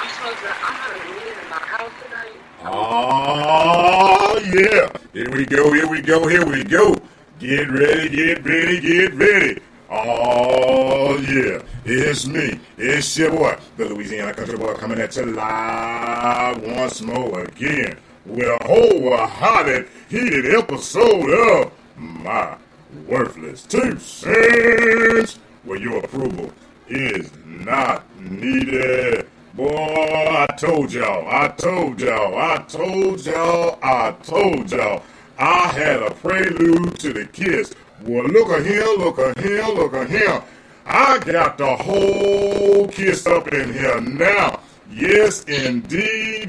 I'm gonna leave my house tonight. Oh, yeah. Here we go, here we go, here we go. Get ready, get ready, get ready. Oh, yeah. It's me. It's your boy, the Louisiana Country Boy, coming at you live once more again with a whole hot and heated episode of My Worthless 2 Cents, where your approval is not needed. Boy, I told y'all. I had a prelude to the kiss. Well, look at him. I got the whole kiss up in here now. Yes, indeed.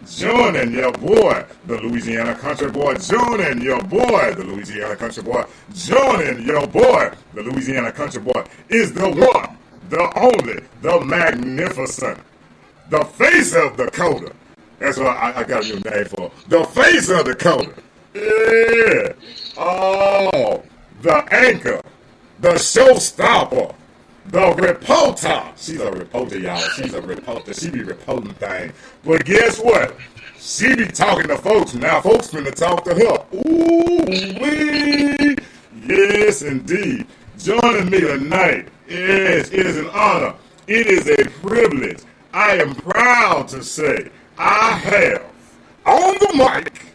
Joining your boy, the Louisiana Country Boy. Joining your boy, the Louisiana Country Boy. Joining your boy, the Louisiana Country Boy, is the one, the only, the magnificent, the face of Dakota. That's what I got a new name for. The face of Dakota. Yeah. Oh, the anchor, the showstopper, the reporter. She's a reporter, y'all. She's a reporter. She be reporting things. But guess what? She be talking to folks. Now folks finna talk to her. Ooh-wee. Yes, indeed. Joining me tonight. Yes, it is an honor. It is a privilege. I am proud to say I have on the mic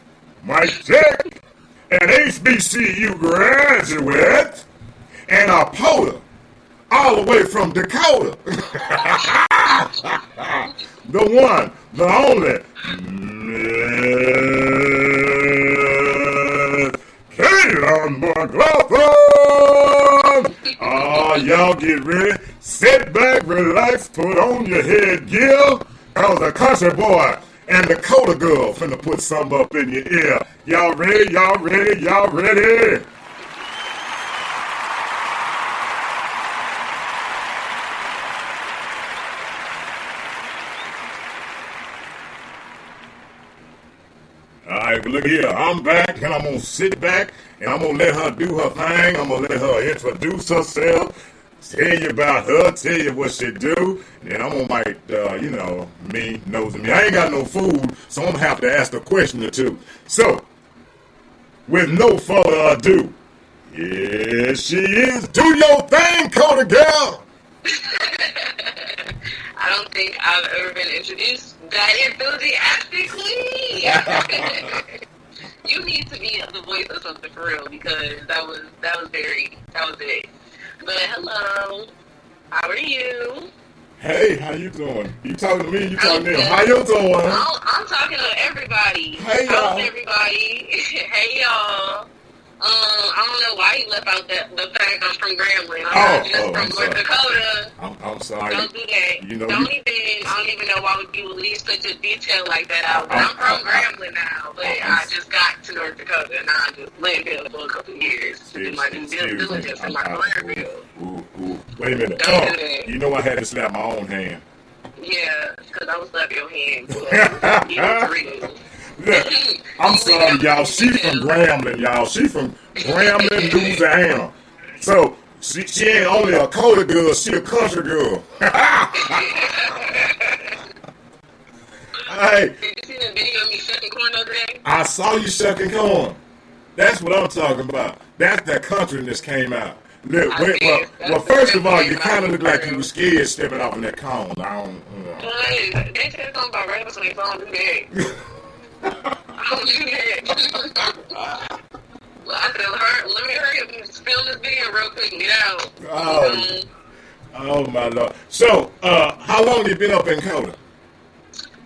check, an HBCU graduate and a poet all the way from Dakota. The one, the only, Kaylin McGlothen. Oh, y'all get ready. Sit back, relax, put on your headgear, cause the country boy and the Dakota girl finna put something up in your ear. Y'all ready? Alright, but look here, I'm back and I'm gonna sit back and I'm gonna let her do her thing. I'm gonna let her introduce herself, tell you about her, tell you what she do, and I'm gonna me, nosing me. I ain't got no food, so I'm gonna have to ask a question or two. So, with no further ado, here she is. Do your thing, Cody girl. I don't think I've ever been introduced that enthusiastically. You need to be the voice of something for real, because that was big. But hello, how are you? Hey, how you doing? You talking to me? You talking to them? How you doing? I'm talking to everybody. Hey, y'all. How's everybody? Hey, y'all. I don't know why you left out the fact I'm from Grambling. I'm from North Dakota. I'm sorry. Don't do that. You know, I don't even know why you would leave such a detail like that out. But I'm from Grambling now, but I just got to North Dakota, and I just lived here for a couple of years to do my due diligence in my career field. Wait a minute. Don't do that. You know I had to slap my own hand. Yeah, because I was slap your hand. You was real. Look, I'm sorry, y'all. She from Grambling, y'all. She from Grambling, Louisiana. So she ain't only a Dakota girl, she a country girl. Hey, did you see the video of me shucking corn the other day? I saw you shucking corn. That's what I'm talking about. That's that countryness came out. Look, well, first of all, you kind of look like you were scared stepping off in that cone. They said something about regular, so they don't do that. I don't do that. Well, I said, let me hurry up and film this video real quick and get out. Oh my Lord. So, how long you been up in Dakota?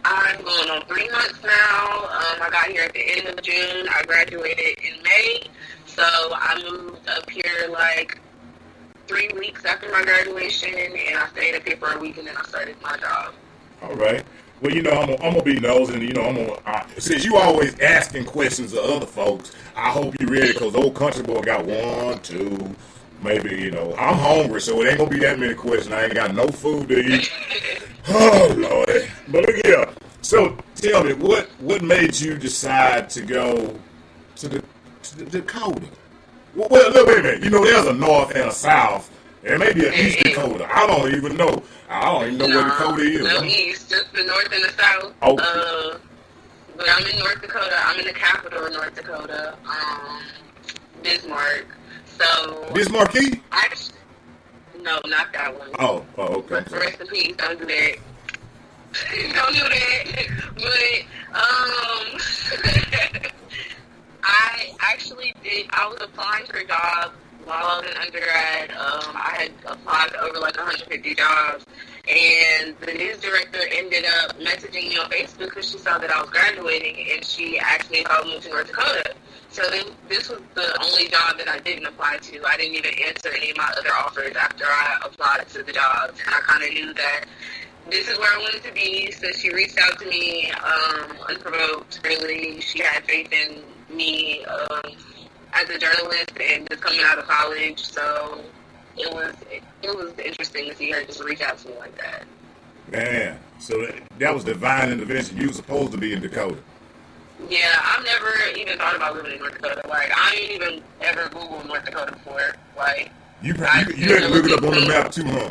I'm going on 3 months now. I got here at the end of June. I graduated in May. So I moved up here like 3 weeks after my graduation, and I stayed up here for a week, and then I started my job. All right. Well, I'm gonna be nosing. Since you always asking questions of other folks, I hope you ready, because old country boy got 1, 2, maybe. I'm hungry, so it ain't gonna be that many questions. I ain't got no food to eat. Oh Lord. But look here. So tell me, what made you decide to go to the Dakota? Well, wait a minute. There's a north and a south It may be an There East is. Dakota. I don't even know. I don't even know where Dakota is. No east, just the north and the south. Okay. But I'm in North Dakota. I'm in the capital of North Dakota, Bismarck. So Bismarcky? no, not that one. Oh, okay. Rest in peace. Don't do that. Don't do that. But I actually did. I was applying for jobs while I was in undergrad. I had applied to over like 150 jobs, and the news director ended up messaging me on Facebook because she saw that I was graduating, and she asked me if I would move to North Dakota. So then, this was the only job that I didn't apply to. I didn't even answer any of my other offers after I applied to the jobs, and I kind of knew that this is where I wanted to be. So she reached out to me unprovoked, really. She had faith in me as a journalist and just coming out of college. So it was interesting to see her just reach out to me like that. Man, so that was divine intervention. You were supposed to be in Dakota. Yeah, I've never even thought about living in North Dakota. Like, I ain't even ever Googled North Dakota before. Like, you had to look it up on the map too, huh?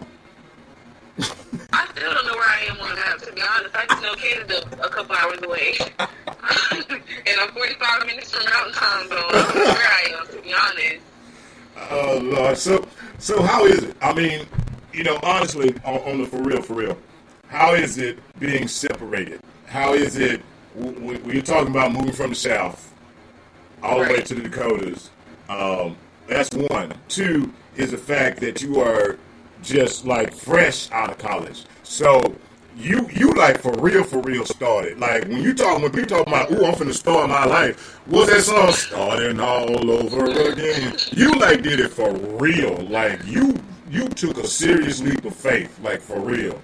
I still don't know where I am on the map, to be honest. I just know Canada a couple hours away. And I'm 45 minutes from Mountain Time Zone. I don't know where I am, to be honest. Oh, Lord. So how is it? I mean, honestly, on the for real, how is it being separated? How is it when you're talking about moving from the South all the way to the Dakotas? That's one. Two is the fact that you are just like fresh out of college. So you like for real started. Like when people talk about, I'm finna start my life. What's that song? Starting all over again. You like did it for real. Like you took a serious leap of faith, like for real.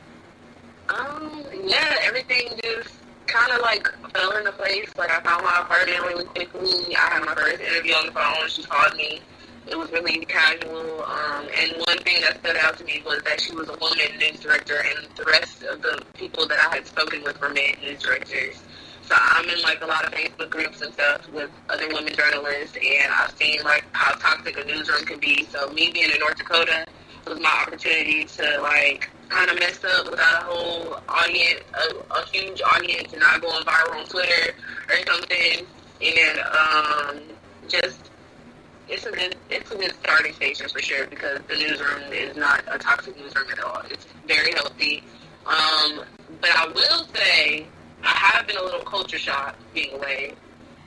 Yeah, everything just kind of like fell into place. Like I found my apartment really quickly. I had my first interview on the phone. She called me. It was really casual, and one thing that stood out to me was that she was a woman news director, and the rest of the people that I had spoken with were men news directors. So I'm in like a lot of Facebook groups and stuff with other women journalists, and I've seen like how toxic a newsroom can be. So me being in North Dakota was my opportunity to like kind of mess up without a whole audience, a huge audience, and not going viral on Twitter or something, and just. It's a good starting station for sure, because the newsroom is not a toxic newsroom at all. It's very healthy. But I will say I have been a little culture shocked being away,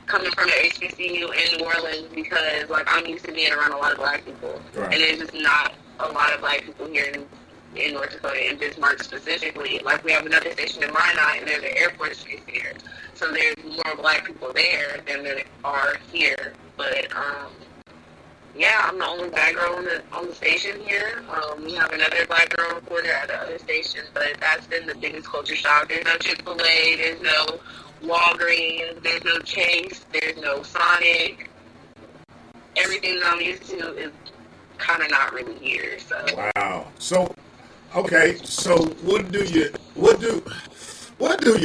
coming from the HBCU in New Orleans, because like I'm used to being around a lot of black people, right. And there's just not a lot of black people here in North Dakota, in Bismarck specifically. Like we have another station in Minot, and there's an Air Force base here, so there's more black people there than there are here. But yeah, I'm the only black girl on the station here. We have another black girl reporter at the other station, but that's been the biggest culture shock. There's no Chick-fil-A, there's no Walgreens, there's no Chase, there's no Sonic. Everything that I'm used to is kind of not really here. So wow. So okay. So what do you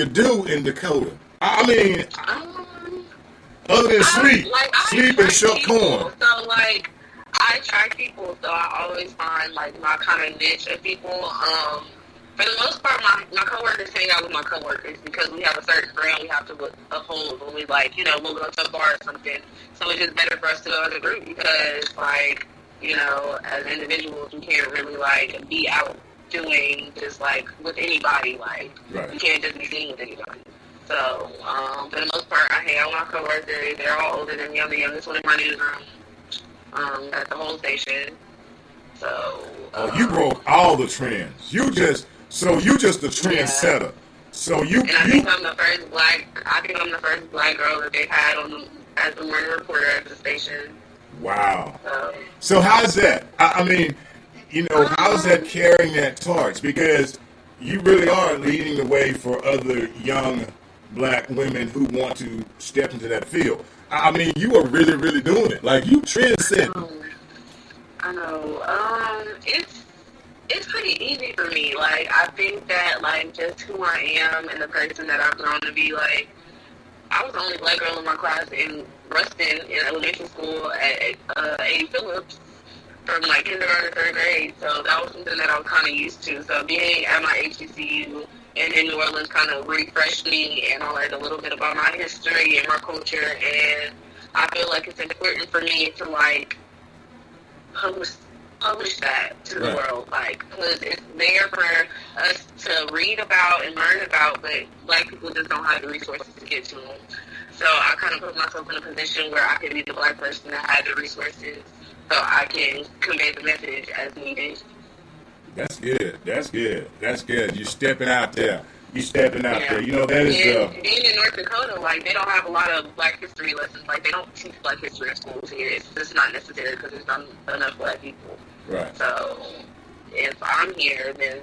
do in Dakota? I mean. Other than sleep and shuck corn. So, like, I attract people, so I always find, like, my kind of niche of people. For the most part, my coworkers hang out with my coworkers because we have a certain brand we have to uphold when we, like, we'll go to a bar or something. So it's just better for us to go as a group because, like, as individuals, we can't really, like, be out doing just, like, with anybody. Like, right. We can't just be seen with anybody. So, for the most part, I hang out with my coworkers. They're all older than me. I'm the youngest one in my newsroom at the whole station. So, you broke all the trends. You just the trendsetter. So I think I'm the first black girl that they've had as the morning reporter at the station. Wow. So how's that? I mean, how's that carrying that torch? Because you really are leading the way for other young black women who want to step into that field. I mean, you are really, really doing it. Like, you trendsetting. I know. It's pretty easy for me. Like, I think that, like, just who I am and the person that I've grown to be, like, I was the only black girl in my class in Ruston in elementary school at A.D. Phillips. from like kindergarten to third grade. So that was something that I was kind of used to. So being at my HBCU and in New Orleans kind of refreshed me, and I learned a little bit about my history and my culture. And I feel like it's important for me to like publish that to the world, like, because it's there for us to read about and learn about, but Black people just don't have the resources to get to them. So I kind of put myself in a position where I could be the Black person that had the resources, so I can convey the message as needed. That's good. That's good. That's good. You're stepping out there. You stepping out there. You know, that is... being in North Dakota, like, they don't have a lot of Black history lessons. Like, they don't teach Black history in schools here. It's just not necessary because there's not enough Black people. Right. So, if I'm here, then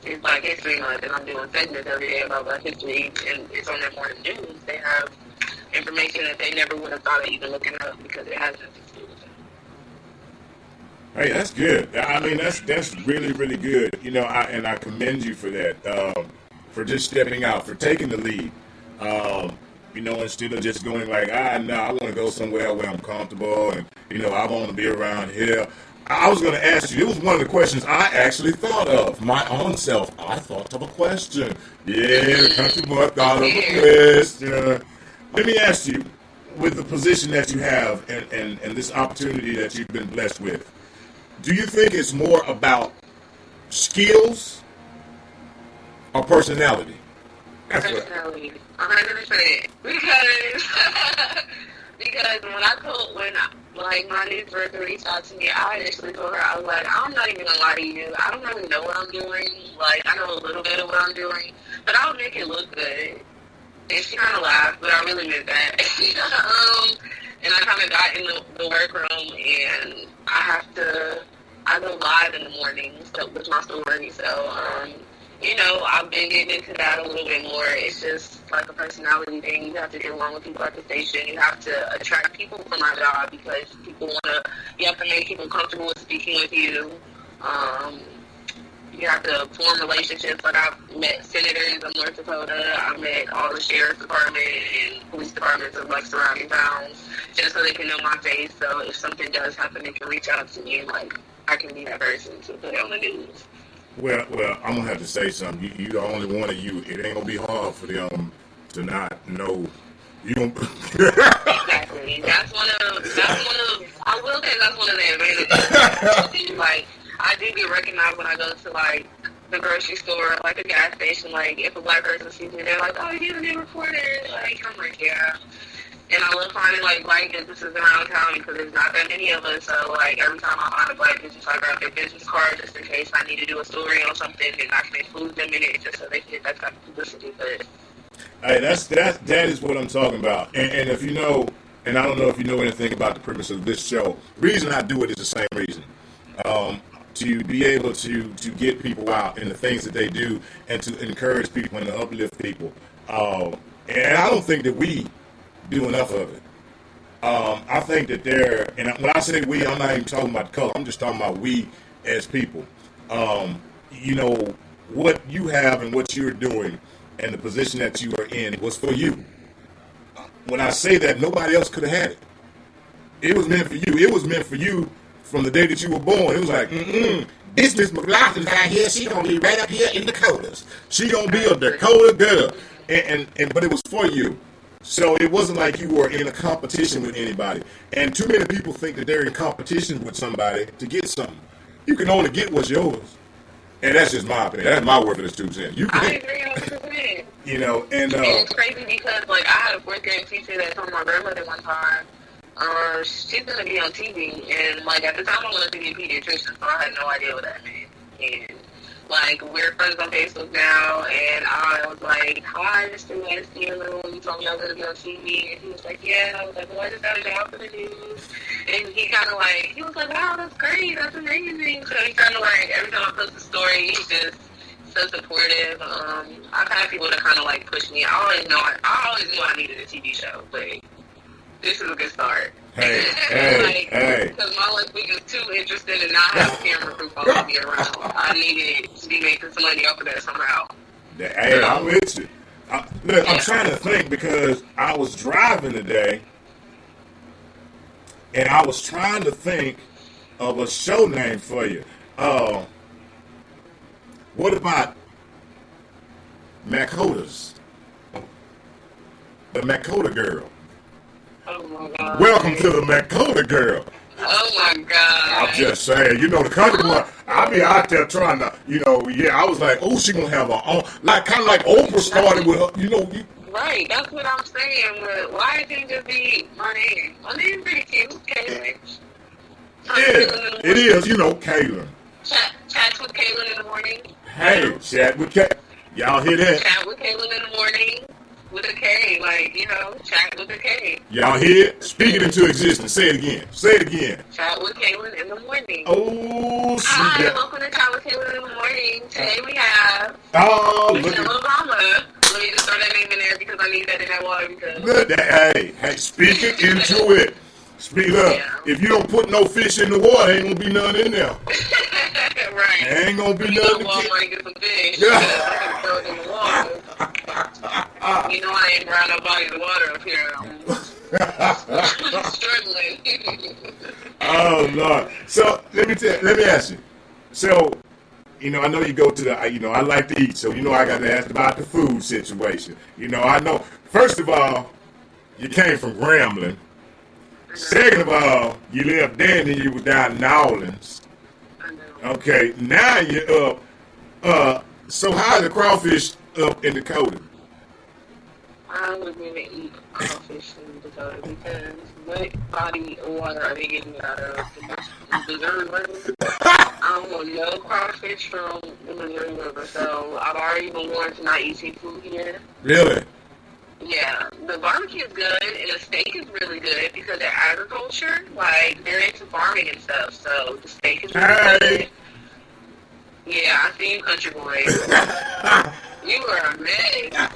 it's Black History Month, and I'm doing segments every day about Black history, and it's on their morning news. They have information that they never would have thought of even looking up because it has nothing to do with them. Hey, that's good. I mean, that's really, really good. You know, I commend you for that, for just stepping out, for taking the lead. You know, instead of just going like, no, I want to go somewhere where I'm comfortable, and, you know, I want to be around here. I was going to ask you, it was one of the questions I actually thought of, my own self. I thought of a question. Yeah, the country boy thought of a question. Let me ask you, with the position that you have and this opportunity that you've been blessed with, do you think it's more about skills or personality? Personality, 100%. Because when my news worker reached out to me, I initially told her, I was like, I'm not even gonna lie to you. I don't really know what I'm doing. Like, I know a little bit of what I'm doing, but I'll make it look good. And she kind of laughed, but I really meant that. And I kind of got in the workroom, and I go live in the mornings with my story. So, you know, I've been getting into that a little bit more. It's just like a personality thing. You have to get along with people at the station. You have to attract people for my job because you have to make people comfortable with speaking with you. You have to form relationships. Like, I've met senators of North Dakota. I've met all the sheriff's department and police departments of, like, surrounding towns just so they can know my face. So if something does happen, they can reach out to me and, like, I can be that person to put it on the news. Well, I'm going to have to say something. You the only one of you. It ain't going to be hard for them to not know. You don't... Exactly. That's one of, I will say that's one of the advantages. Like, I do get recognized when I go to, like, the grocery store or, like, a gas station. Like, if a Black person sees me, they're like, oh, you're a new reporter. Like, I'm like, yeah. And I love finding, like, Black businesses around town because there's not that many of us. So, like, every time I find a Black business, I grab their business card just in case I need to do a story on something, and I can include them in it just so they can get that type of publicity. But hey, that is what I'm talking about. And if you know, and I don't know if you know anything about the purpose of this show, the reason I do it is the same reason. To be able to get people out and the things that they do and to encourage people and to uplift people. And I don't think that we do enough of it. I think that and when I say we, I'm not even talking about color. I'm just talking about we as people. You know, what you have and what you're doing and the position that you are in was for you. When I say that, nobody else could have had it. It was meant for you. It was meant for you from the day that you were born. It was like, this Miss McGlothen right here, she gonna be right up here in Dakotas. She gonna be a Dakota girl. But it was for you. So it wasn't like you were in a competition with anybody. And too many people think that they're in competition with somebody to get something. You can only get what's yours. And that's just my opinion. That's my word for this 2 cents. I agree 100%. You know, and it's crazy because, like, I had a 4th grade teacher that told my grandmother one time, she's going to be on TV. And, like, at the time I wanted to be a pediatrician, so I had no idea what that meant. And, like, we're friends on Facebook now, and I was like, hi, Mr. Westy, you told me I was going to be on TV, and he was like, yeah, and I was like, well, I just got a job for the news, and he kind of like, he was like, wow, that's great, that's amazing, so he kind of like, every time I post a story, he's just so supportive. I've had people that kind of like push me. I always knew I needed a TV show, but this is a good start. Hey. Because my life was too interested in not having a camera crew follow me around. I needed to be making some money off of that somehow. Hey, I'm with you. I'm trying to think because I was driving today, and I was trying to think of a show name for you. What about McGlothen's? The McGlothen girl. Oh my God. Welcome to the McGlothen girl. Oh my God. I'm just saying, you know, the country boy, I be out there trying to, you know, I was like, oh, she gonna have her own, like, kind of like Oprah started with her, you know. Right, that's what I'm saying, but why it can't just be my name? My name's pretty cute, Kaylin. Yeah, it is, you know, Kaylin. Chats with Kaylin in the morning. Hey, chat with Kaylin. Y'all hear that? Chat with Kaylin in the morning with a K, like, you know, chat with a K. Y'all hear it? Speak it into existence. Say it again. Say it again. Chat with Kaylin in the morning. Oh, Hi, yeah. welcome to Chat with Kaylin in the morning. Today we have Look Michelle Obama. Let me just throw that name in there because I need that in that water because... at that. Hey, speak it into it. Speak up. Yeah. If you don't put no fish in the water, ain't gonna be none in there. Right. Ain't gonna be you none. Go Walmart and get some fish. Yeah. Throw it in the water. You know I ain't around nobody in the water up here. I'm struggling. Oh Lord. So let me ask you. So, you know, I know you go to the, you know, I like to eat, so you know I got to ask about the food situation. You know, I know. First of all, you came from Grambling. Second of all, you left there and then you were down in New Orleans. I know. Okay, now you're up. So how are the crawfish up in Dakota? I wouldn't even eat crawfish in Dakota because what body of water are they getting it out of? The Missouri River? I don't want no crawfish from the Missouri River, so I've already been warned to not eat seafood here. Really? Yeah, the barbecue is good, and the steak is really good because they're agriculture. Like, they're into farming and stuff, so the steak is really good. Yeah, I see you, country boy. You are a mess.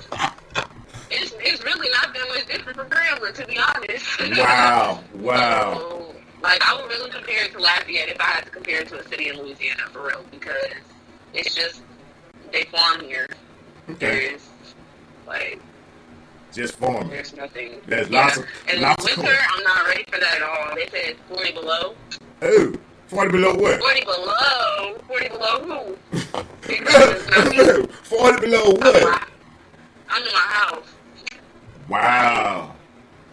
It's really not that much different from Grambling, to be honest. Wow. So, like, I would really compare it to Lafayette if I had to compare it to a city in Louisiana, for real, because it's just, they farm here. Okay. There's, like... Just farming. There's nothing. There's lots of and lots winter, of I'm not ready for that at all. They said 40 below. Oh, 40 below what? 40 below? 40 below who? Because 40 below what? I'm in my house. Wow.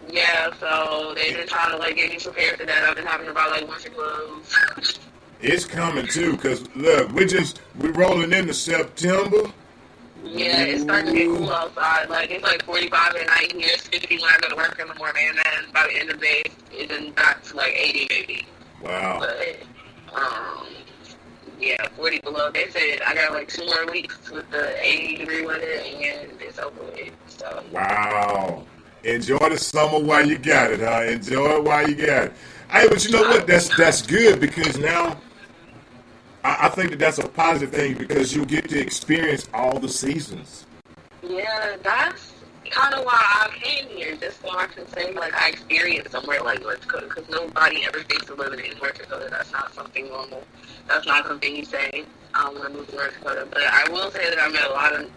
Yeah, so they've been trying to, like, get me prepared for that. I've been having to buy, like, winter clothes. It's coming, too, because, look, we're rolling into September. Yeah, it's starting to get cool outside. Like, it's like 45 at night here. It's 50 when I go to work in the morning. And then by the end of the day, it's been back to like 80 maybe. Wow. But, yeah, 40 below. They said I got like 2 more weeks with the 80-degree weather and it's over with. So. Wow. Enjoy the summer while you got it, huh? Enjoy it while you got it. Hey, but you know what? That's good because now I think that's a positive thing because you get to experience all the seasons. Yeah, that's kind of why I came here, just so I can say, like, I experienced somewhere like North Dakota, because nobody ever thinks of living in North Dakota. That's not something normal. That's not something you say, I want to move to North Dakota. But I will say that I met a lot of,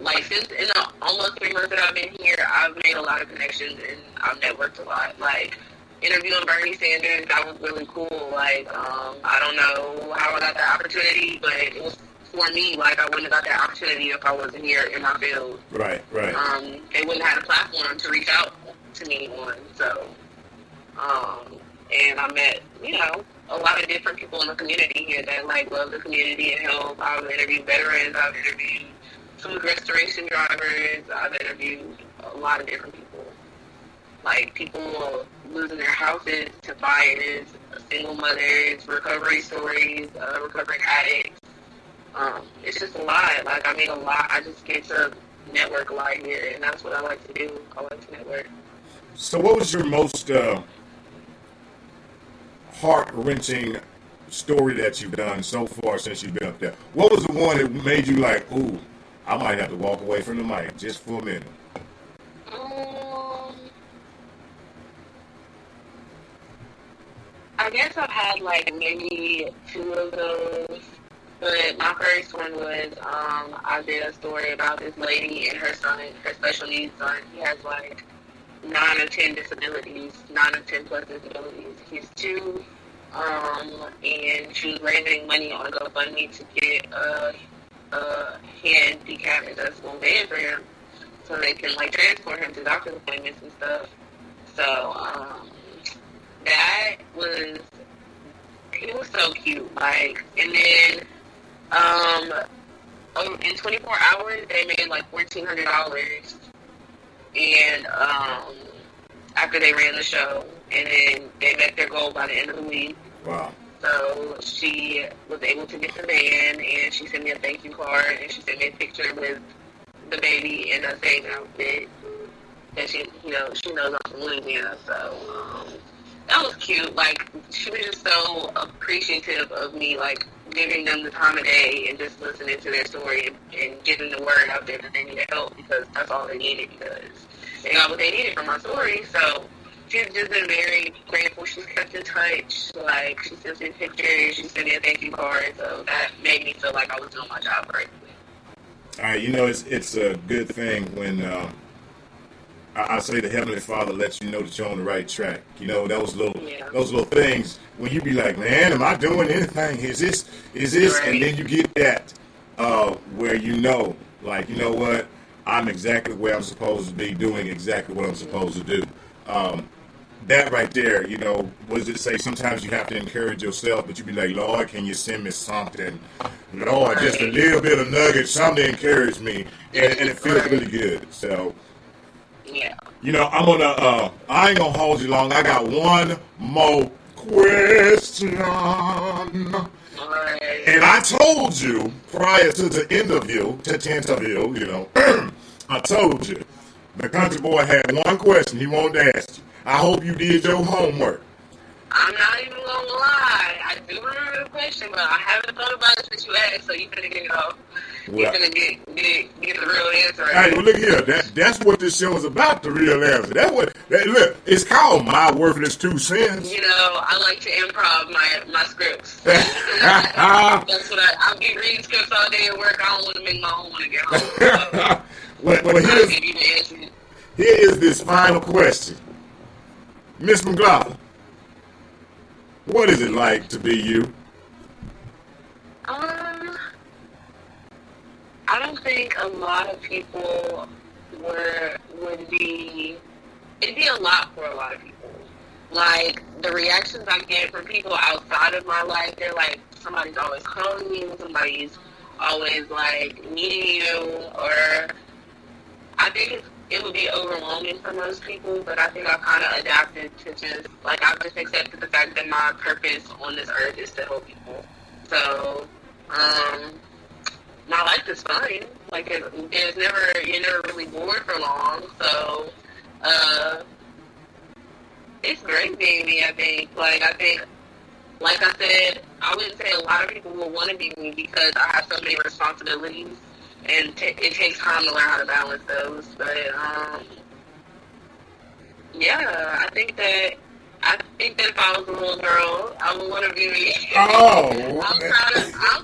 like, since in the almost 3 months that I've been here, I've made a lot of connections, and I've networked a lot. Like, interviewing Bernie Sanders, that was really cool. Like, I don't know how I got that opportunity, but it was for me. Like, I wouldn't have got that opportunity if I wasn't here in my field. Right. They wouldn't have had a platform to reach out to me on. So, and I met, a lot of different people in the community here that, like, love the community and help. I've interviewed veterans. I've interviewed food restoration drivers. I've interviewed a lot of different people. Like, people losing their houses to fires, single mothers, recovery stories, recovering addicts. It's just a lot. Like, I mean, a lot. I just get to network a lot here, and that's what I like to do. I like to network. So what was your most heart-wrenching story that you've done so far since you've been up there? What was the one that made you like, ooh, I might have to walk away from the mic just for a minute? I guess I've had, like, maybe 2 of those. But my first one was, I did a story about this lady and her son, her special needs son. He has, like, 9 or 10 disabilities, 9 or 10 plus disabilities. He's 2. and she was raising money on a GoFundMe to get a handicapped accessible van for him, so they can like transport him to doctor's appointments and stuff. So that was, it was so cute. Like, and then in 24 hours they made like $1,400, and after they ran the show, and then they met their goal by the end of the week. Wow. So she was able to get the van, and she sent me a thank you card, and she sent me a picture with the baby in a same outfit that she knows I'm from Louisiana. So that was cute. Like, she was just so appreciative of me, like, giving them the time of day and just listening to their story and getting the word out there that they needed help, because that's all they needed, because they got what they needed from my story. So she's just been very grateful. She's kept in touch. Like, she sent me pictures. She sent me a thank you card. So that made me feel like I was doing my job correctly. All right, it's a good thing when I say the Heavenly Father lets you know that you're on the right track. Those little things when you be like, man, am I doing anything? Is this? Right. And then you get that where like, you know what? I'm exactly where I'm supposed to be, doing exactly what I'm supposed to do. That right there, what does it say? Sometimes you have to encourage yourself, but you be like, Lord, can you send me something? Lord, just a little bit of nugget, something to encourage me. And it feels really good. So, yeah. I'm gonna, I ain't gonna hold you long. I got one more question. Right. And I told you prior to the interview, I told you the country boy had one question he wanted to ask you. I hope you did your homework. I'm not even gonna lie. I do remember the question, but I haven't thought about it since you asked, so you're gonna get it off. You're gonna get the real answer. Hey, well, look here. That's what this show is about, the real answer. Look, it's called My Worthless 2 Cents. I like to improv my scripts. That's what I'll be reading scripts all day at work. I don't want to make my own when I get home. So. Here is this final question. Miss McGlothen, what is it like to be you? I don't think a lot of people would be. It'd be a lot for a lot of people. Like, the reactions I get from people outside of my life, they're like, somebody's always calling you, somebody's always like needing you, or I think it would be overwhelming for most people, but I think I've kind of adapted to just, like, I've just accepted the fact that my purpose on this earth is to help people. So, my life is fine. Like, you're never really bored for long. So, it's great being me, I think. Like I said, I wouldn't say a lot of people will want to be me because I have so many responsibilities. And it takes time to learn how to balance those. But, yeah, I think that if I was a little girl, I would want to be me. Oh. I'm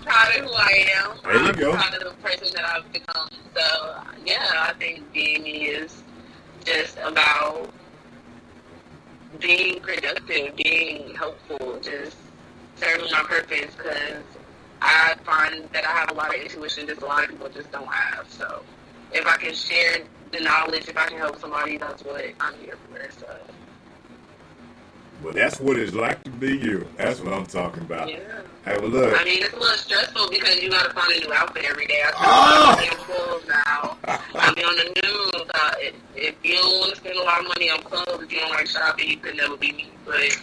proud of who I am. There you go. I'm proud of the person that I've become. So, yeah, I think being me is just about being productive, being helpful, just serving my purpose, because I find that I have a lot of intuition that a lot of people just don't have. So if I can share the knowledge, if I can help somebody, that's what I'm here for. So. Well, that's what it's like to be you. That's what I'm talking about. Yeah. Hey, well, look. I mean, it's a little stressful because you got to find a new outfit every day. I spend a lot of money on clothes now. I be on the news. If you don't want to spend a lot of money on clothes, if you don't like shopping, you could never be me. But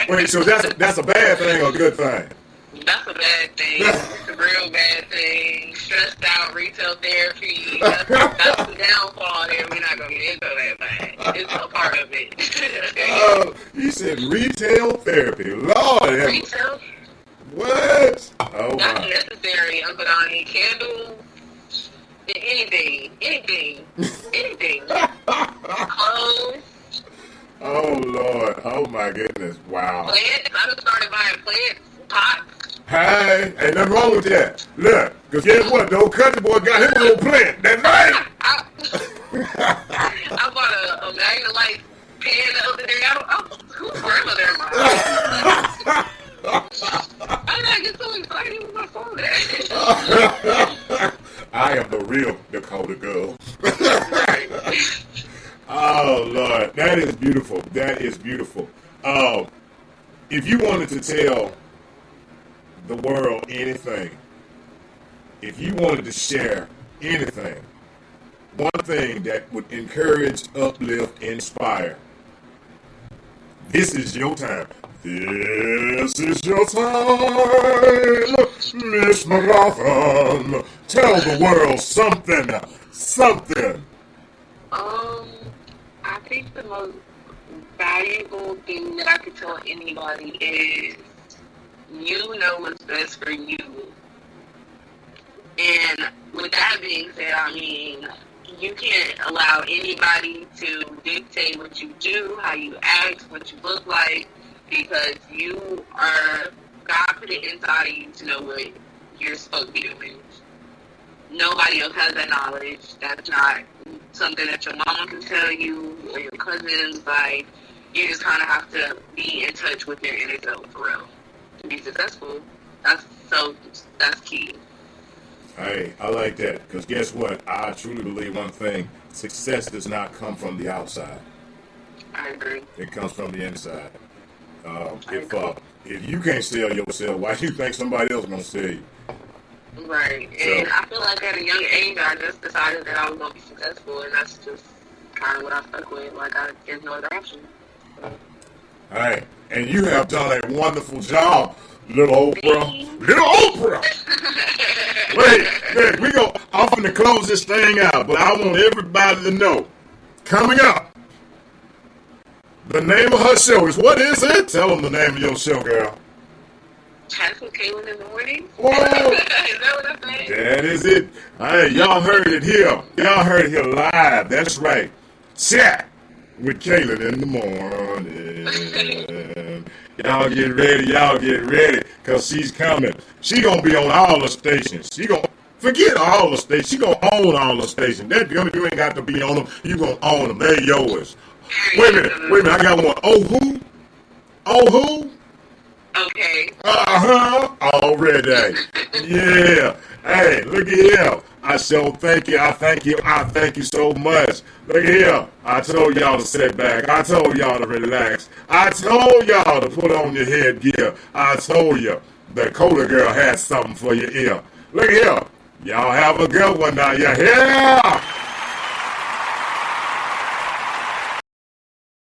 wait. So that's a bad thing or a good thing? That's a bad thing. It's a real bad thing. Stressed out retail therapy. That's the downfall there. We're not going to get into that, but it's a part of it. You said retail therapy. Lord. Retail? What? Oh, that's my. necessary, Uncle Donnie. Candles. Anything. Clothes. Oh, Lord. Oh, my goodness. Wow. Plants. I just started buying plants. Pots. Hey, ain't nothing wrong with that. Look, because guess what? The old country boy got him a little plant. That's right. I bought a Magnolite pan the other day. Whose grandmother am I? I'm not get so excited with my phone. I am the real Dakota girl. Oh, Lord. That is beautiful. That is beautiful. If you wanted to tell the world anything, if you wanted to share anything, one thing that would encourage, uplift, inspire, this is your time. This is your time, Miss McGlothen. Tell the world something. I think the most valuable thing that I could tell anybody is you know what's best for you. And with that being said, I mean, you can't allow anybody to dictate what you do, how you act, what you look like, because you are, God put it inside of you to know what you're supposed to be doing. Nobody else has that knowledge. That's not something that your mama can tell you or your cousins. Like, you just kind of have to be in touch with your inner self for real to be successful. That's key. Hey, I like that, because guess what? I truly believe one thing: success does not come from the outside. I agree. It comes from the inside. If you can't sell yourself, why do you think somebody else gonna sell you? Right, and I feel like at a young age, I just decided that I was gonna be successful, and that's just kind of what I stuck with. Like, there's no other option. All right, and you have done a wonderful job, little Oprah. Little Oprah. Wait, I'm going to close this thing out, but I want everybody to know, coming up, the name of her show is, what is it? Tell them the name of your show, girl. Chat with Kaylin in the morning. Whoa. Is that what I'm saying? That is it. Hey, y'all heard it here. Y'all heard it here live. That's right. Chat with Kaylin in the morning. Y'all get ready, because she's coming. She going to be on all the stations. She going to forget all the stations. She going to own all the stations. You ain't got to be on them. You going to own them. They're yours. Wait a minute. I got one. Oh, who? Okay. Already. Yeah. Hey, look at here. I thank you so much. Look at here. I told y'all to sit back. I told y'all to relax. I told y'all to put on your headgear. I told you the Cola girl has something for your ear. Look at here. Y'all have a good one now. You hear?